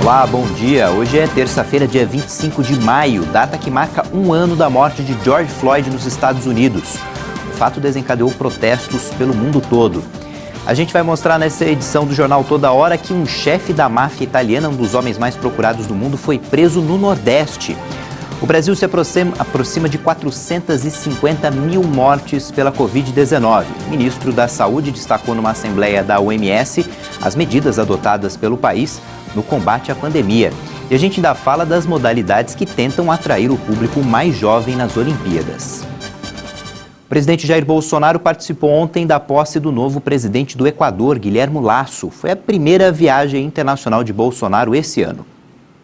Olá, bom dia. Hoje é terça-feira, dia 25 de maio, data que marca um ano da morte de George Floyd nos Estados Unidos. O fato desencadeou protestos pelo mundo todo. A gente vai mostrar nessa edição do Jornal Toda Hora que um chefe da máfia italiana, um dos homens mais procurados do mundo, foi preso no Nordeste. O Brasil se aproxima de 450 mil mortes pela Covid-19. O ministro da Saúde destacou numa assembleia da OMS as medidas adotadas pelo país no combate à pandemia. E a gente ainda fala das modalidades que tentam atrair o público mais jovem nas Olimpíadas. O presidente Jair Bolsonaro participou ontem da posse do novo presidente do Equador, Guilherme Lasso. Foi a primeira viagem internacional de Bolsonaro esse ano.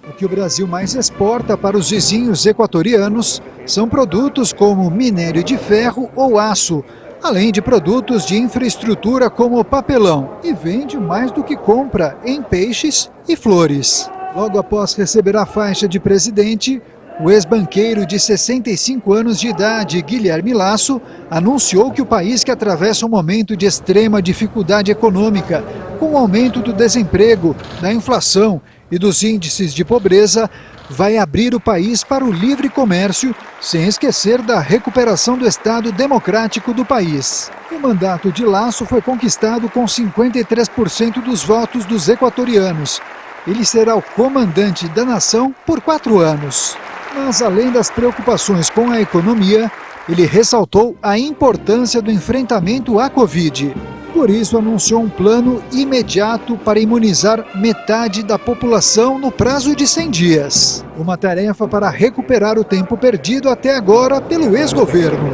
O que o Brasil mais exporta para os vizinhos equatorianos são produtos como minério de ferro ou aço, além de produtos de infraestrutura como papelão, e vende mais do que compra em peixes e flores. Logo após receber a faixa de presidente, o ex-banqueiro de 65 anos de idade, Guilherme Lasso, anunciou que o país que atravessa um momento de extrema dificuldade econômica, com o aumento do desemprego, da inflação e dos índices de pobreza, vai abrir o país para o livre comércio, sem esquecer da recuperação do Estado democrático do país. O mandato de Lasso foi conquistado com 53% dos votos dos equatorianos. Ele será o comandante da nação por 4 anos. Mas, além das preocupações com a economia, ele ressaltou a importância do enfrentamento à Covid. Por isso, anunciou um plano imediato para imunizar metade da população no prazo de 100 dias. Uma tarefa para recuperar o tempo perdido até agora pelo ex-governo.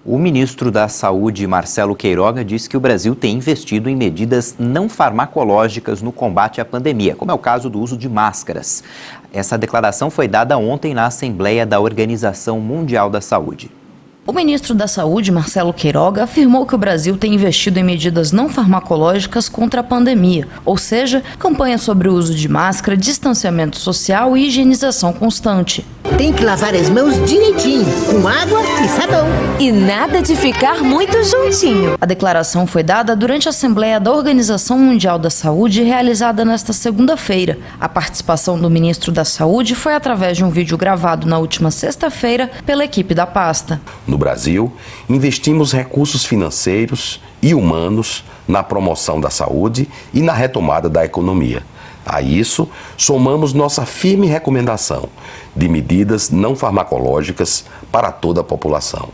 O ministro da Saúde, Marcelo Queiroga, disse que o Brasil tem investido em medidas não farmacológicas no combate à pandemia, como é o caso do uso de máscaras. Essa declaração foi dada ontem na Assembleia da Organização Mundial da Saúde. O ministro da Saúde, Marcelo Queiroga, afirmou que o Brasil tem investido em medidas não farmacológicas contra a pandemia, ou seja, campanhas sobre o uso de máscara, distanciamento social e higienização constante. Tem que lavar as mãos direitinho, com água e sabão. E nada de ficar muito juntinho. A declaração foi dada durante a Assembleia da Organização Mundial da Saúde, realizada nesta segunda-feira. A participação do ministro da Saúde foi através de um vídeo gravado na última sexta-feira pela equipe da pasta. No Brasil, investimos recursos financeiros e humanos na promoção da saúde e na retomada da economia. A isso, somamos nossa firme recomendação de medidas não farmacológicas para toda a população.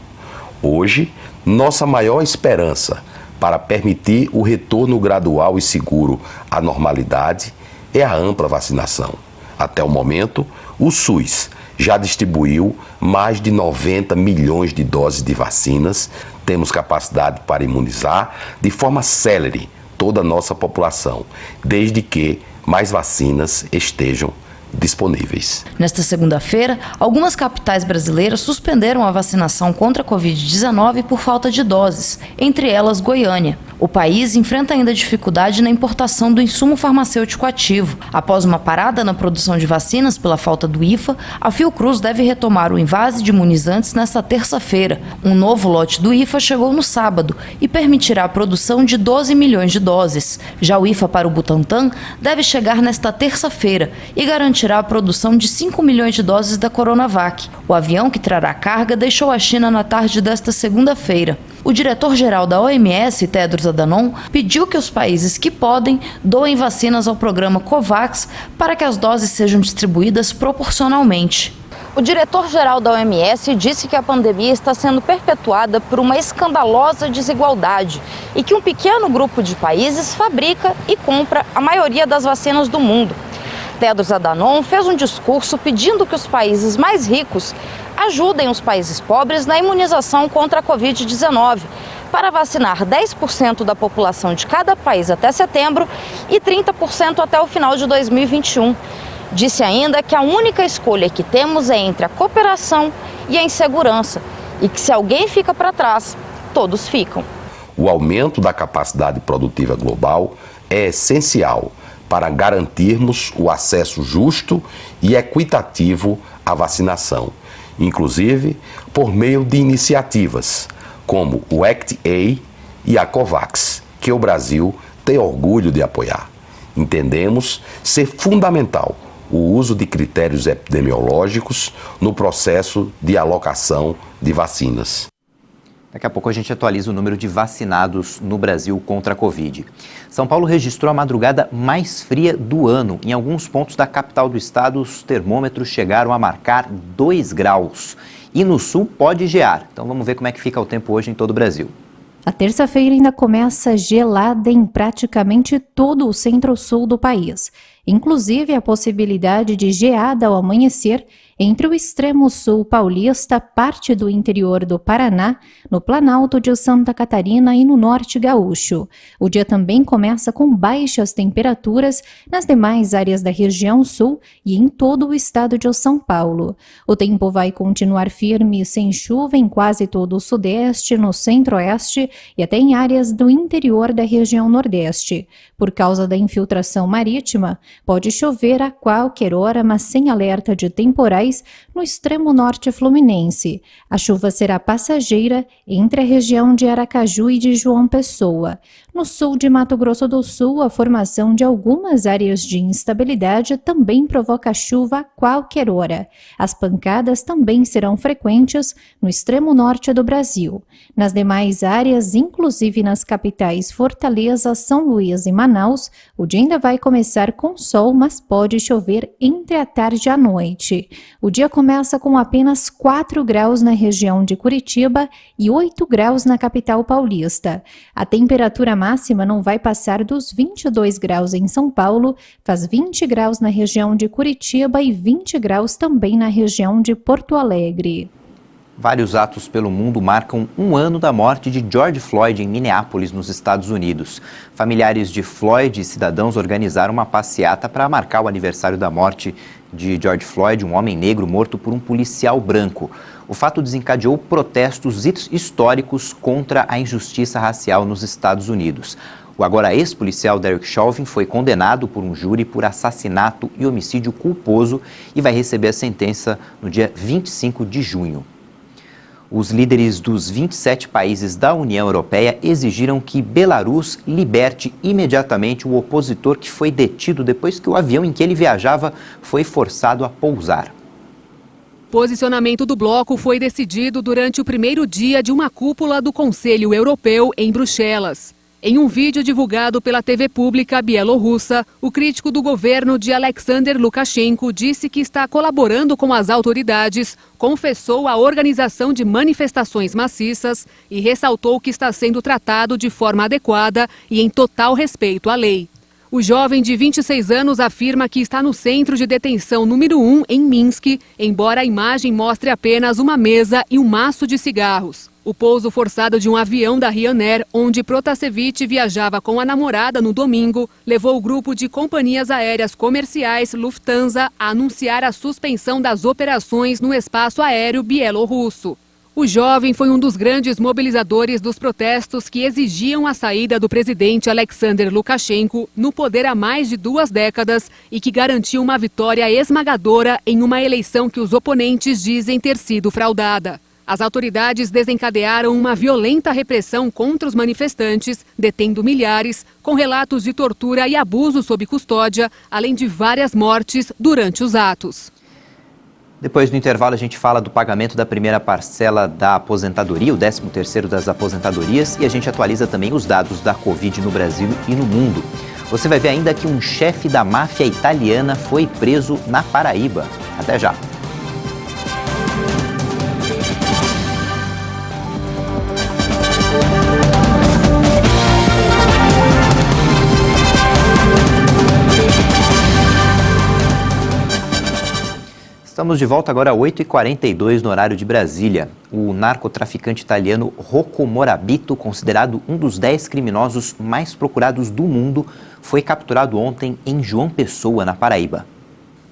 Hoje, nossa maior esperança para permitir o retorno gradual e seguro à normalidade é a ampla vacinação. Até o momento, o SUS já distribuiu mais de 90 milhões de doses de vacinas. Temos capacidade para imunizar de forma célere toda a nossa população, desde que mais vacinas estejam disponíveis. Nesta segunda-feira, algumas capitais brasileiras suspenderam a vacinação contra a Covid-19 por falta de doses, entre elas Goiânia. O país enfrenta ainda dificuldade na importação do insumo farmacêutico ativo. Após uma parada na produção de vacinas pela falta do IFA, a Fiocruz deve retomar o invase de imunizantes nesta terça-feira. Um novo lote do IFA chegou no sábado e permitirá a produção de 12 milhões de doses. Já o IFA para o Butantan deve chegar nesta terça-feira e garantirá a produção de 5 milhões de doses da Coronavac. O avião que trará carga deixou a China na tarde desta segunda-feira. O diretor-geral da OMS, Tedros Adhanom, pediu que os países que podem doem vacinas ao programa COVAX para que as doses sejam distribuídas proporcionalmente. O diretor-geral da OMS disse que a pandemia está sendo perpetuada por uma escandalosa desigualdade e que um pequeno grupo de países fabrica e compra a maioria das vacinas do mundo. Tedros Adhanom fez um discurso pedindo que os países mais ricos ajudem os países pobres na imunização contra a Covid-19, para vacinar 10% da população de cada país até setembro e 30% até o final de 2021. Disse ainda que a única escolha que temos é entre a cooperação e a insegurança, e que se alguém fica para trás, todos ficam. O aumento da capacidade produtiva global é essencial para garantirmos o acesso justo e equitativo à vacinação, inclusive por meio de iniciativas como o ACT-A e a COVAX, que o Brasil tem orgulho de apoiar. Entendemos ser fundamental o uso de critérios epidemiológicos no processo de alocação de vacinas. Daqui a pouco a gente atualiza o número de vacinados no Brasil contra a Covid. São Paulo registrou a madrugada mais fria do ano. Em alguns pontos da capital do estado, os termômetros chegaram a marcar 2 graus. E no sul pode gear. Então vamos ver como é que fica o tempo hoje em todo o Brasil. A terça-feira ainda começa gelada em praticamente todo o centro-sul do país. Inclusive a possibilidade de geada ao amanhecer entre o extremo sul paulista, parte do interior do Paraná, no Planalto de Santa Catarina e no norte gaúcho. O dia também começa com baixas temperaturas nas demais áreas da região sul e em todo o estado de São Paulo. O tempo vai continuar firme e sem chuva em quase todo o sudeste, no centro-oeste e até em áreas do interior da região nordeste. Por causa da infiltração marítima, pode chover a qualquer hora, mas sem alerta de temporais no extremo norte fluminense. A chuva será passageira entre a região de Aracaju e de João Pessoa. No sul de Mato Grosso do Sul, a formação de algumas áreas de instabilidade também provoca chuva a qualquer hora. As pancadas também serão frequentes no extremo norte do Brasil. Nas demais áreas, inclusive nas capitais Fortaleza, São Luís e Manaus, o dia ainda vai começar com sol, mas pode chover entre a tarde e a noite. O dia começa com apenas 4 graus na região de Curitiba e 8 graus na capital paulista. A temperatura máxima não vai passar dos 22 graus em São Paulo, faz 20 graus na região de Curitiba e 20 graus também na região de Porto Alegre. Vários atos pelo mundo marcam 1 ano da morte de George Floyd em Minneapolis, nos Estados Unidos. Familiares de Floyd e cidadãos organizaram uma passeata para marcar o aniversário da morte de George Floyd, um homem negro morto por um policial branco. O fato desencadeou protestos históricos contra a injustiça racial nos Estados Unidos. O agora ex-policial Derek Chauvin foi condenado por um júri por assassinato e homicídio culposo e vai receber a sentença no dia 25 de junho. Os líderes dos 27 países da União Europeia exigiram que Belarus liberte imediatamente o opositor que foi detido depois que o avião em que ele viajava foi forçado a pousar. O posicionamento do bloco foi decidido durante o primeiro dia de uma cúpula do Conselho Europeu em Bruxelas. Em um vídeo divulgado pela TV pública bielorrussa, o crítico do governo de Alexander Lukashenko disse que está colaborando com as autoridades, confessou a organização de manifestações maciças e ressaltou que está sendo tratado de forma adequada e em total respeito à lei. O jovem de 26 anos afirma que está no centro de detenção número 1 em Minsk, embora a imagem mostre apenas uma mesa e um maço de cigarros. O pouso forçado de um avião da Ryanair, onde Protasevich viajava com a namorada no domingo, levou o grupo de companhias aéreas comerciais Lufthansa a anunciar a suspensão das operações no espaço aéreo bielorrusso. O jovem foi um dos grandes mobilizadores dos protestos que exigiam a saída do presidente Alexander Lukashenko no poder há mais de 2 décadas e que garantiu uma vitória esmagadora em uma eleição que os oponentes dizem ter sido fraudada. As autoridades desencadearam uma violenta repressão contra os manifestantes, detendo milhares, com relatos de tortura e abuso sob custódia, além de várias mortes durante os atos. Depois do intervalo, a gente fala do pagamento da primeira parcela da aposentadoria, o 13º das aposentadorias, e a gente atualiza também os dados da Covid no Brasil e no mundo. Você vai ver ainda que um chefe da máfia italiana foi preso na Paraíba. Até já! Estamos de volta agora às 8h42 no horário de Brasília. O narcotraficante italiano Rocco Morabito, considerado um dos 10 criminosos mais procurados do mundo, foi capturado ontem em João Pessoa, na Paraíba.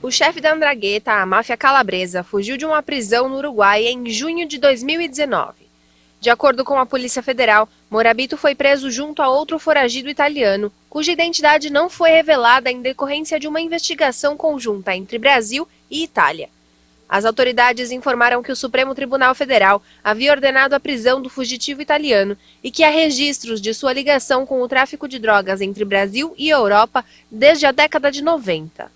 O chefe da 'Ndrangheta, a máfia calabresa, fugiu de uma prisão no Uruguai em junho de 2019. De acordo com a Polícia Federal, Morabito foi preso junto a outro foragido italiano, cuja identidade não foi revelada em decorrência de uma investigação conjunta entre Brasil e Itália. As autoridades informaram que o Supremo Tribunal Federal havia ordenado a prisão do fugitivo italiano e que há registros de sua ligação com o tráfico de drogas entre Brasil e Europa desde a década de 90.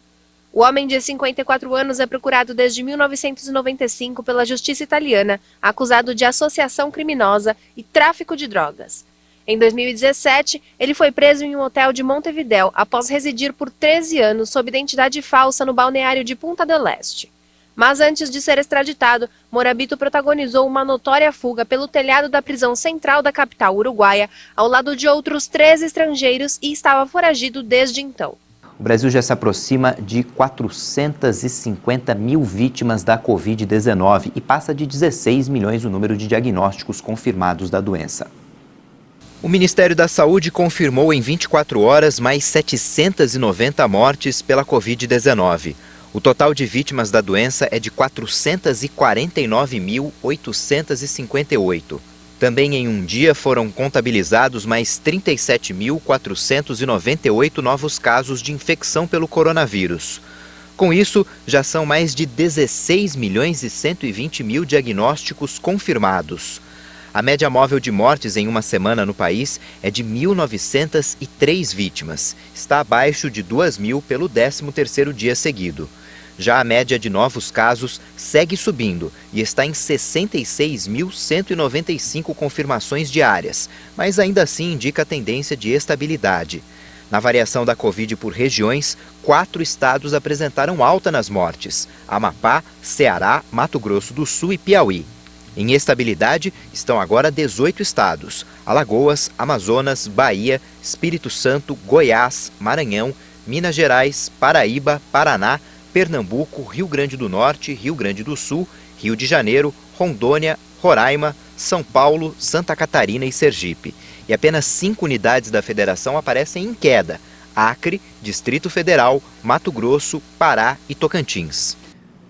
O homem de 54 anos é procurado desde 1995 pela justiça italiana, acusado de associação criminosa e tráfico de drogas. Em 2017, ele foi preso em um hotel de Montevidéu após residir por 13 anos sob identidade falsa no balneário de Punta del Este. Mas antes de ser extraditado, Morabito protagonizou uma notória fuga pelo telhado da prisão central da capital uruguaia, ao lado de outros 13 estrangeiros, e estava foragido desde então. O Brasil já se aproxima de 450 mil vítimas da Covid-19 e passa de 16 milhões o número de diagnósticos confirmados da doença. O Ministério da Saúde confirmou em 24 horas mais 790 mortes pela Covid-19. O total de vítimas da doença é de 449.858. Também em um dia foram contabilizados mais 37.498 novos casos de infecção pelo coronavírus. Com isso, já são mais de 16 milhões e 120 mil diagnósticos confirmados. A média móvel de mortes em uma semana no país é de 1.903 vítimas. Está abaixo de 2.000 pelo 13º dia seguido. Já a média de novos casos segue subindo e está em 66.195 confirmações diárias, mas ainda assim indica a tendência de estabilidade. Na variação da Covid por regiões, 4 estados apresentaram alta nas mortes: Amapá, Ceará, Mato Grosso do Sul e Piauí. Em estabilidade estão agora 18 estados: Alagoas, Amazonas, Bahia, Espírito Santo, Goiás, Maranhão, Minas Gerais, Paraíba, Paraná, Pernambuco, Rio Grande do Norte, Rio Grande do Sul, Rio de Janeiro, Rondônia, Roraima, São Paulo, Santa Catarina e Sergipe. E apenas 5 unidades da federação aparecem em queda: Acre, Distrito Federal, Mato Grosso, Pará e Tocantins.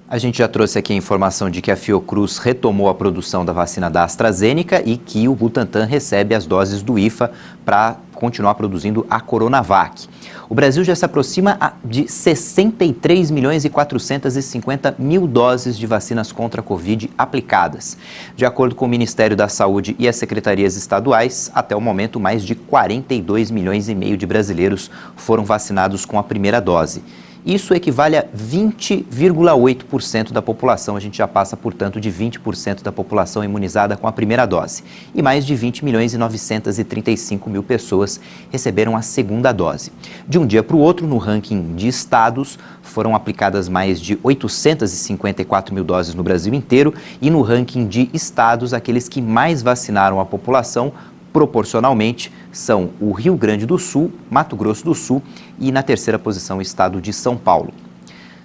A gente já trouxe aqui a informação de que a Fiocruz retomou a produção da vacina da AstraZeneca e que o Butantan recebe as doses do IFA para continuar produzindo a Coronavac. O Brasil já se aproxima de 63 milhões e 450 mil doses de vacinas contra a Covid aplicadas. De acordo com o Ministério da Saúde e as secretarias estaduais, até o momento mais de 42 milhões e meio de brasileiros foram vacinados com a primeira dose. Isso equivale a 20,8% da população. A gente já passa, portanto, de 20% da população imunizada com a primeira dose. E mais de 20 milhões e 935 mil pessoas receberam a segunda dose. De um dia para o outro, no ranking de estados, foram aplicadas mais de 854 mil doses no Brasil inteiro. E no ranking de estados, aqueles que mais vacinaram a população, proporcionalmente, são o Rio Grande do Sul, Mato Grosso do Sul e, na terceira posição, o estado de São Paulo.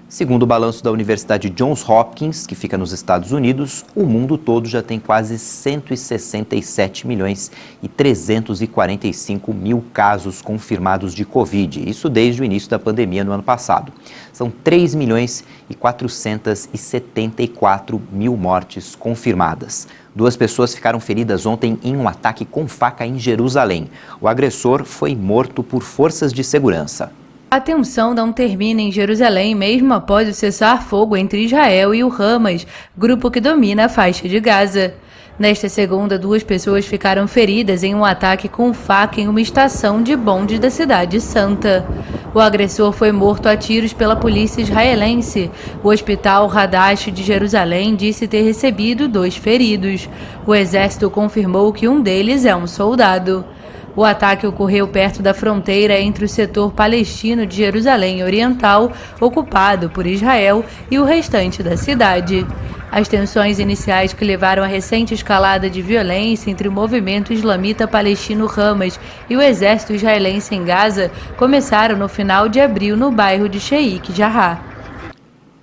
Segundo o balanço da Universidade Johns Hopkins, que fica nos Estados Unidos, o mundo todo já tem quase 167 milhões e 345 mil casos confirmados de Covid. Isso desde o início da pandemia no ano passado. São 3 milhões e 474 mil mortes confirmadas. 2 pessoas ficaram feridas ontem em um ataque com faca em Jerusalém. O agressor foi morto por forças de segurança. A tensão não termina em Jerusalém mesmo após o cessar-fogo entre Israel e o Hamas, grupo que domina a faixa de Gaza. Nesta segunda, 2 pessoas ficaram feridas em um ataque com faca em uma estação de bonde da Cidade Santa. O agressor foi morto a tiros pela polícia israelense. O hospital Hadash de Jerusalém disse ter recebido 2 feridos. O exército confirmou que um deles é um soldado. O ataque ocorreu perto da fronteira entre o setor palestino de Jerusalém Oriental, ocupado por Israel, e o restante da cidade. As tensões iniciais que levaram à recente escalada de violência entre o movimento islamita palestino Hamas e o exército israelense em Gaza começaram no final de abril no bairro de Sheikh Jarrah.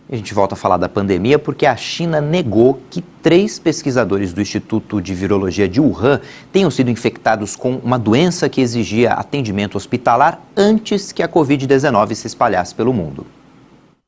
A gente volta a falar da pandemia porque a China negou que 3 pesquisadores do Instituto de Virologia de Wuhan tenham sido infectados com uma doença que exigia atendimento hospitalar antes que a Covid-19 se espalhasse pelo mundo.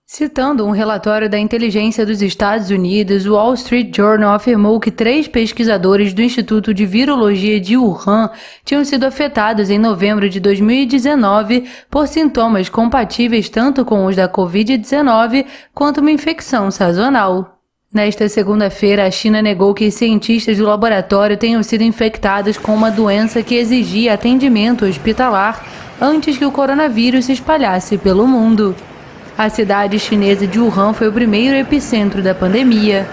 Citando um relatório da inteligência dos Estados Unidos, o Wall Street Journal afirmou que 3 pesquisadores do Instituto de Virologia de Wuhan tinham sido afetados em novembro de 2019 por sintomas compatíveis tanto com os da Covid-19 quanto uma infecção sazonal. Nesta segunda-feira, a China negou que cientistas do laboratório tenham sido infectados com uma doença que exigia atendimento hospitalar antes que o coronavírus se espalhasse pelo mundo. A cidade chinesa de Wuhan foi o primeiro epicentro da pandemia.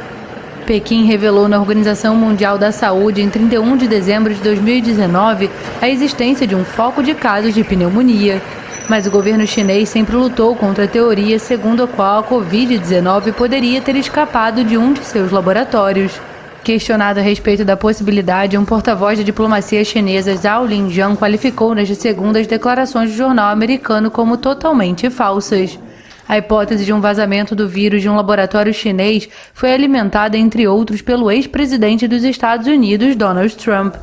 Pequim revelou na Organização Mundial da Saúde, em 31 de dezembro de 2019, a existência de um foco de casos de pneumonia. Mas o governo chinês sempre lutou contra a teoria segundo a qual a Covid-19 poderia ter escapado de um de seus laboratórios. Questionado a respeito da possibilidade, um porta-voz da diplomacia chinesa, Zhao Linjiang, qualificou nesta segunda as declarações do jornal americano como totalmente falsas. A hipótese de um vazamento do vírus de um laboratório chinês foi alimentada, entre outros, pelo ex-presidente dos Estados Unidos, Donald Trump.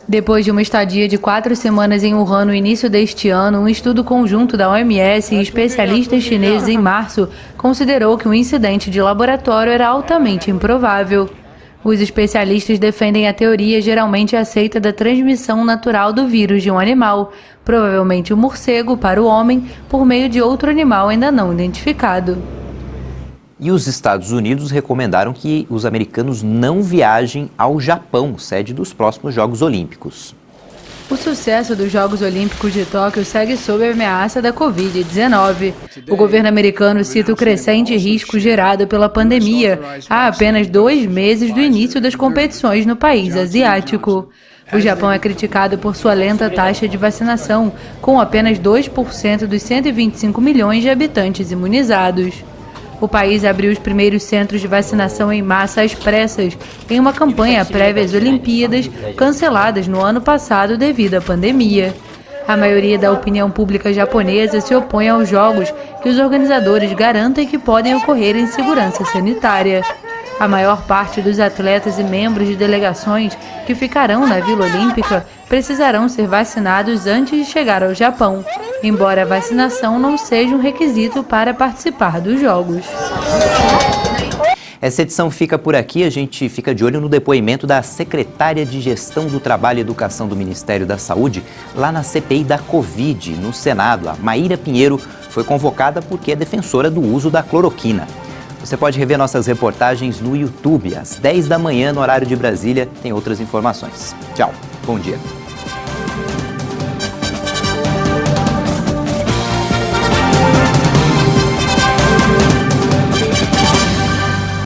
Depois de uma estadia de 4 semanas em Wuhan no início deste ano, um estudo conjunto da OMS e especialistas chineses em março considerou que um incidente de laboratório era altamente improvável. Os especialistas defendem a teoria geralmente aceita da transmissão natural do vírus de um animal, provavelmente o morcego, para o homem, por meio de outro animal ainda não identificado. E os Estados Unidos recomendaram que os americanos não viajem ao Japão, sede dos próximos Jogos Olímpicos. O sucesso dos Jogos Olímpicos de Tóquio segue sob a ameaça da Covid-19. O governo americano cita o crescente risco gerado pela pandemia há apenas 2 meses do início das competições no país asiático. O Japão é criticado por sua lenta taxa de vacinação, com apenas 2% dos 125 milhões de habitantes imunizados. O país abriu os primeiros centros de vacinação em massa às pressas, em uma campanha prévia às Olimpíadas, canceladas no ano passado devido à pandemia. A maioria da opinião pública japonesa se opõe aos jogos que os organizadores garantem que podem ocorrer em segurança sanitária. A maior parte dos atletas e membros de delegações que ficarão na Vila Olímpica precisarão ser vacinados antes de chegar ao Japão, embora a vacinação não seja um requisito para participar dos Jogos. Essa edição fica por aqui, a gente fica de olho no depoimento da secretária de Gestão do Trabalho e Educação do Ministério da Saúde, lá na CPI da Covid, no Senado. A Maíra Pinheiro foi convocada porque é defensora do uso da cloroquina. Você pode rever nossas reportagens no YouTube, às 10 da manhã, no horário de Brasília. Tem outras informações. Tchau, bom dia.